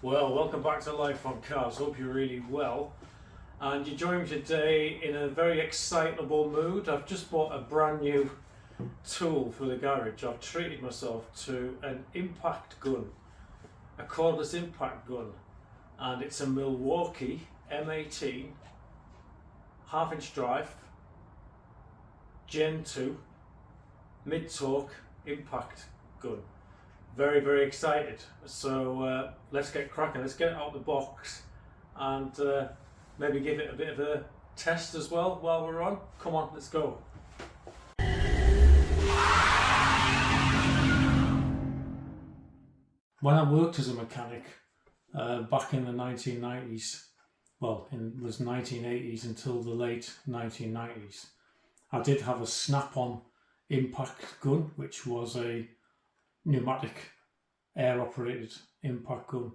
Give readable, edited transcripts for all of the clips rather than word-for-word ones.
Well, welcome back to Life on Cars. Hope you're really well. And you join me today in a very excitable mood. I've just bought a brand new tool for the garage. I've treated myself to an impact gun, a cordless impact gun. And it's a Milwaukee M18 half-inch drive, Gen 2, mid-torque impact gun. Very, very excited. So let's get cracking. Let's get it out of the box and maybe give it a bit of a test as well while we're on. Come on, let's go. When I worked as a mechanic back in the 1990s, well, it was 1980s until the late 1990s, I did have a Snapon impact gun, which was a pneumatic air operated impact gun,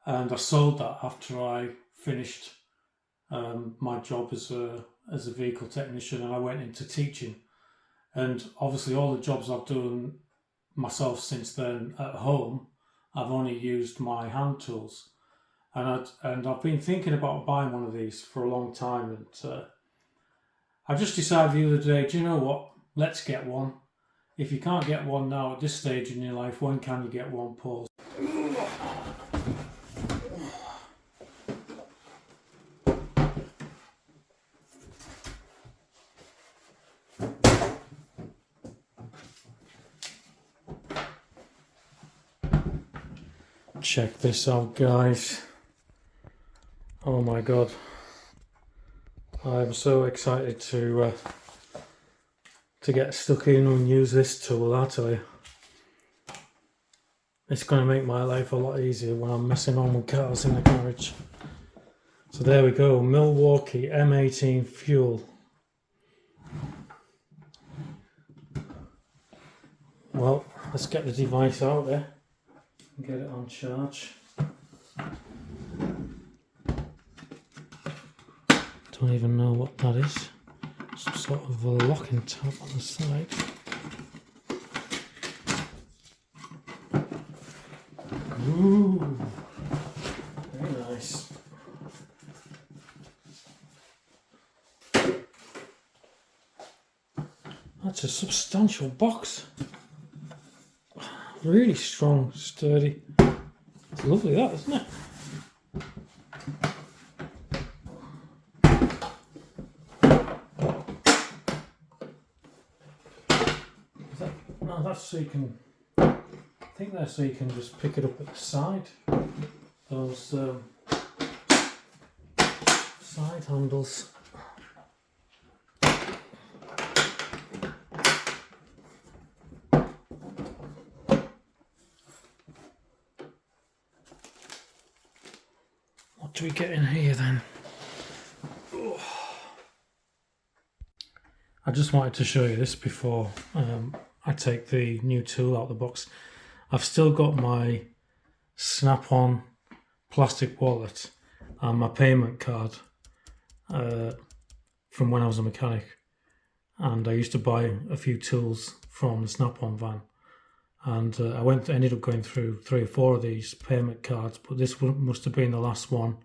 and I sold that after I finished my job as a vehicle technician, and I went into teaching. And obviously all the jobs I've done myself since then at home, I've only used my hand tools, and I've been thinking about buying one of these for a long time, and I just decided the other day, do you know what, let's get one. If you can't get one now at this stage in your life, when can you get one, Paul? Check this out, guys. Oh my god. I'm so excited to get stuck in and use this tool, I tell you. It's going to make my life a lot easier when I'm messing on with cars in the garage. So there we go, Milwaukee M18 fuel. Well, let's get the device out there and get it on charge. Don't even know what that is. Some sort of a locking tab on the side. Ooh, very nice. That's a substantial box. Really strong, sturdy. It's lovely, that, isn't it? That's so you can, I think that's so you can just pick it up at the side. Those side handles. What do we get in here then? Oh. I just wanted to show you this before I take the new tool out of the box. I've still got my Snap-on plastic wallet and my payment card from when I was a mechanic, and I used to buy a few tools from the Snap-on van, and I ended up going through 3 or 4 of these payment cards, but this must have been the last one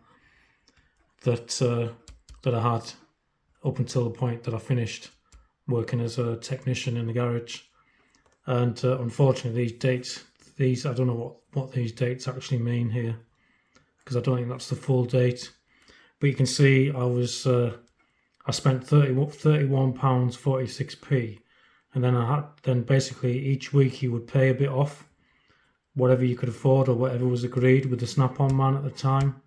that I had up until the point that I finished working as a technician in the garage. And unfortunately these I don't know what these dates actually mean here, because I don't think that's the full date. But you can see I spent £31.46, and then basically each week you would pay a bit off, whatever you could afford or whatever was agreed with the Snap-on man at the time.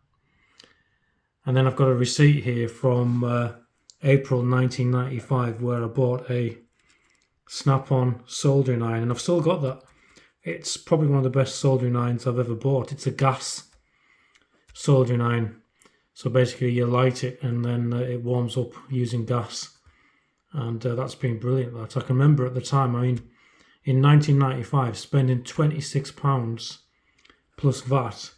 And then I've got a receipt here from April 1995 where I bought a Snap-on soldering iron, and I've still got that. It's probably one of the best soldering irons I've ever bought. It's a gas soldering iron, so basically you light it and then it warms up using gas, and that's been brilliant. That I can remember at the time, I mean, in 1995 spending £26 plus VAT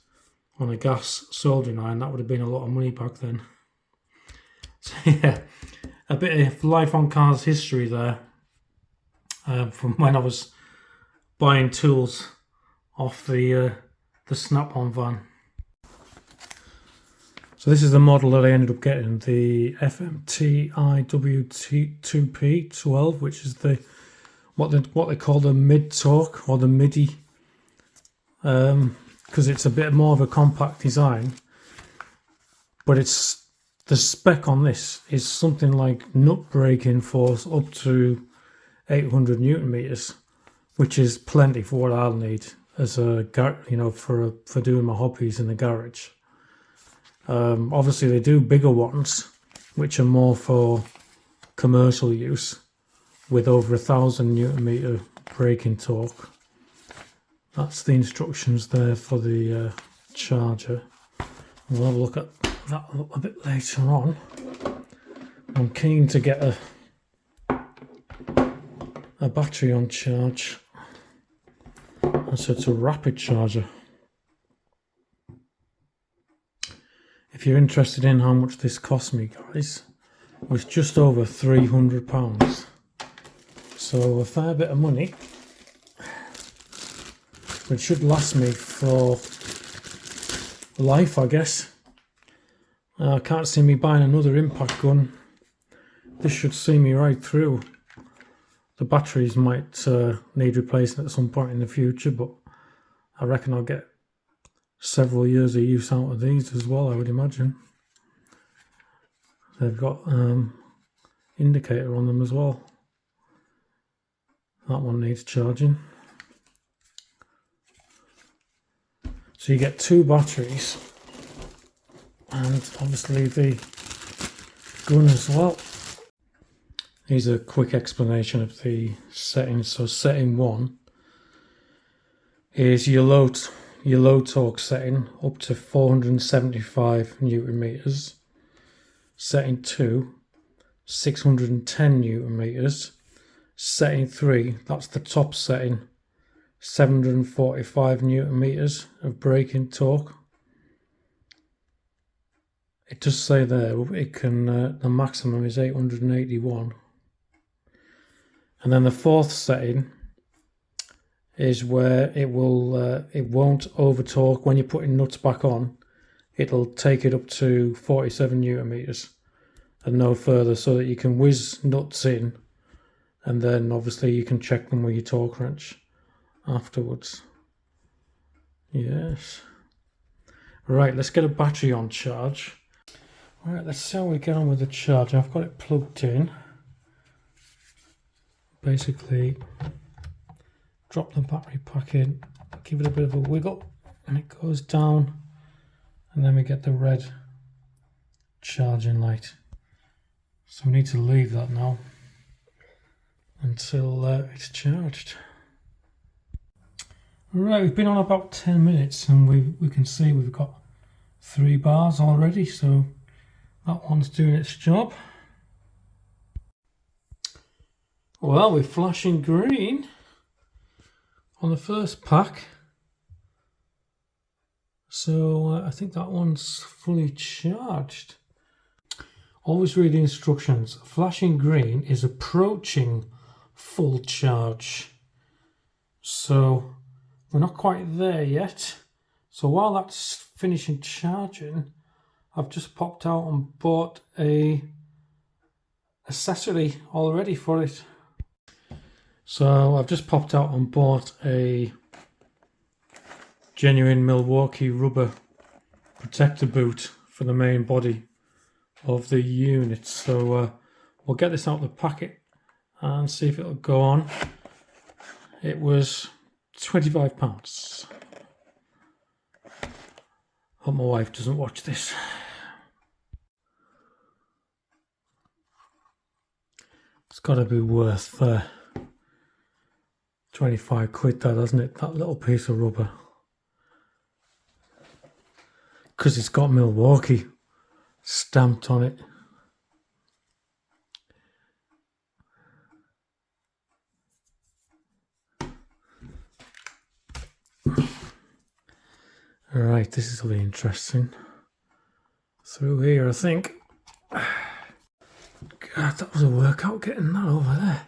on a gas soldering iron, that would have been a lot of money back then. So yeah, a bit of Life on Cars history there. From when I was buying tools off the the Snap-on van. So this is the model that I ended up getting, the FMTIW2P12, which is the what they call the mid torque or the MIDI, because it's a bit more of a compact design. But the spec on this is something like nut braking force up to 800 Newton meters, which is plenty for what I'll need as a for doing my hobbies in the garage. Obviously they do bigger ones, which are more for commercial use, with over 1,000 Newton meter braking torque. That's the instructions there for the charger. We'll have a look at that a bit later on. I'm keen to get a battery on charge, and so it's a rapid charger. If you're interested in how much this cost me, guys, it was just over £300. So a fair bit of money, which should last me for life, I guess. I can't see me buying another impact gun. This should see me right through. The batteries might need replacing at some point in the future, but I reckon I'll get several years of use out of these as well, I would imagine. They've got indicator on them as well. That one needs charging. So you get two batteries and obviously the gun as well. Here's a quick explanation of the settings. So setting 1 is your low torque setting up to 475 Newton meters. Setting 2, 610 Newton meters. Setting 3, that's the top setting, 745 Newton meters of braking torque. It does say there it can the maximum is 881. And then the fourth setting is where it won't over torque when you're putting nuts back on. It'll take it up to 47 Newton meters and no further, so that you can whiz nuts in, and then obviously you can check them with your torque wrench afterwards. Yes. Right, let's get a battery on charge. Right, let's see how we get on with the charger. I've got it plugged in. Basically, drop the battery pack in, give it a bit of a wiggle, and it goes down, and then we get the red charging light. So we need to leave that now until it's charged. Right, we've been on about 10 minutes and we can see we've got 3 bars already, so that one's doing its job. Well, we're flashing green on the first pack, so I think that one's fully charged. Always read the instructions. Flashing green is approaching full charge, so we're not quite there yet. So while that's finishing charging, I've just popped out and bought a accessory already for it. So I've just popped out and bought a genuine Milwaukee rubber protector boot for the main body of the unit. So we'll get this out of the packet and see if it'll go on. It was £25. Hope my wife doesn't watch this. It's got to be worth 25 quid, that, hasn't it? That little piece of rubber. Because it's got Milwaukee stamped on it. Alright, this is really interesting. Through here, I think. God, that was a workout getting that over there.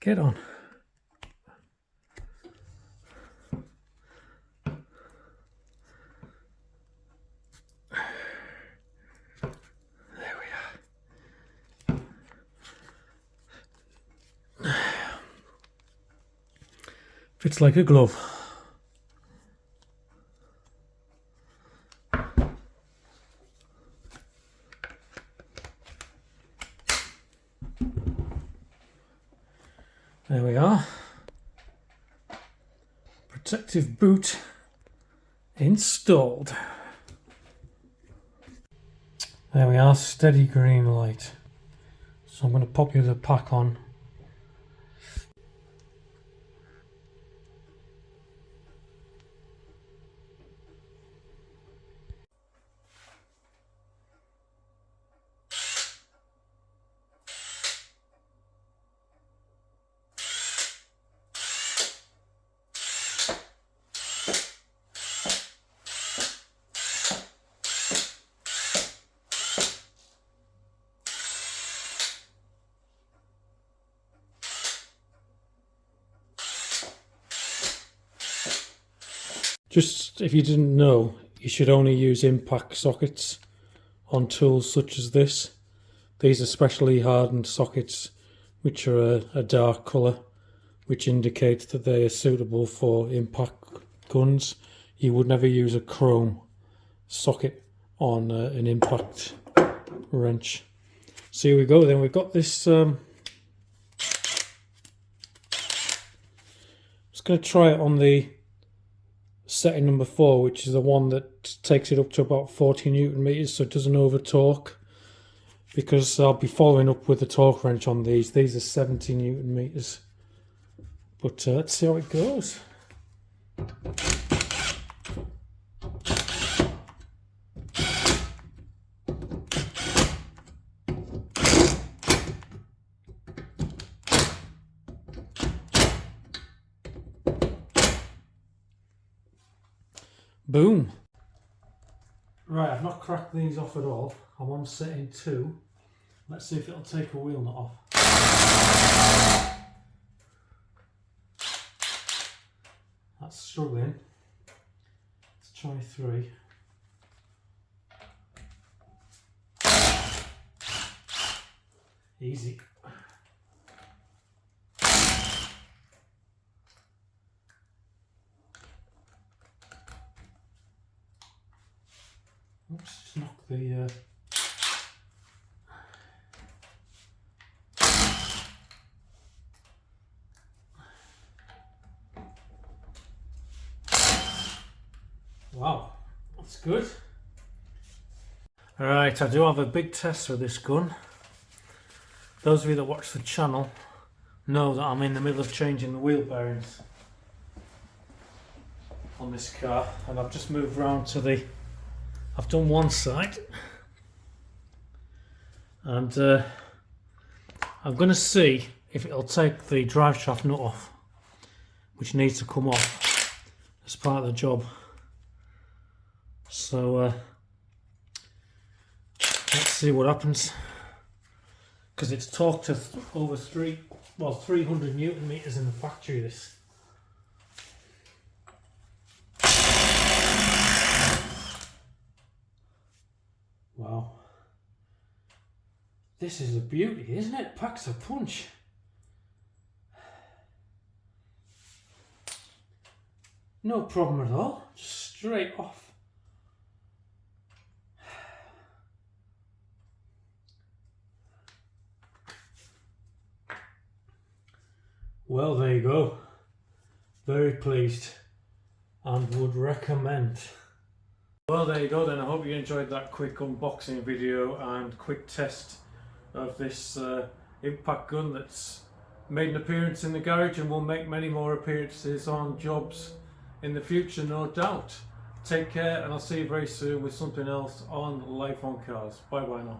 Get on. There we are. Fits like a glove. There we are. Protective boot installed. There we are, steady green light. So I'm going to pop you the pack on. Just if you didn't know, you should only use impact sockets on tools such as this. These are specially hardened sockets which are a dark colour, which indicates that they are suitable for impact guns. You would never use a chrome socket on an impact wrench. So here we go then, we've got this, just going to try it on the setting number 4, which is the one that takes it up to about 40 Newton meters, so it doesn't over torque, because I'll be following up with a torque wrench on these. These are 70 Newton meters, but let's see how it goes. Boom. Right, I've not cracked these off at all. I'm on setting 2. Let's see if it'll take a wheel nut off. That's struggling. Let's try 3. Easy. Oops, just knock the Wow, that's good. Alright, I do have a big test for this gun. Those of you that watch the channel know that I'm in the middle of changing the wheel bearings on this car, and I've just moved round to the, I've done one side, and I'm going to see if it'll take the drive shaft nut off, which needs to come off as part of the job. So let's see what happens, because it's torqued to over 300 Newton meters in the factory. This. Wow. This is a beauty, isn't it? Packs a punch. No problem at all. Just straight off. Well, there you go. Very pleased and would recommend. Well, there you go then. I hope you enjoyed that quick unboxing video and quick test of this impact gun that's made an appearance in the garage and will make many more appearances on jobs in the future, no doubt. Take care, and I'll see you very soon with something else on Life on Cars. Bye bye now.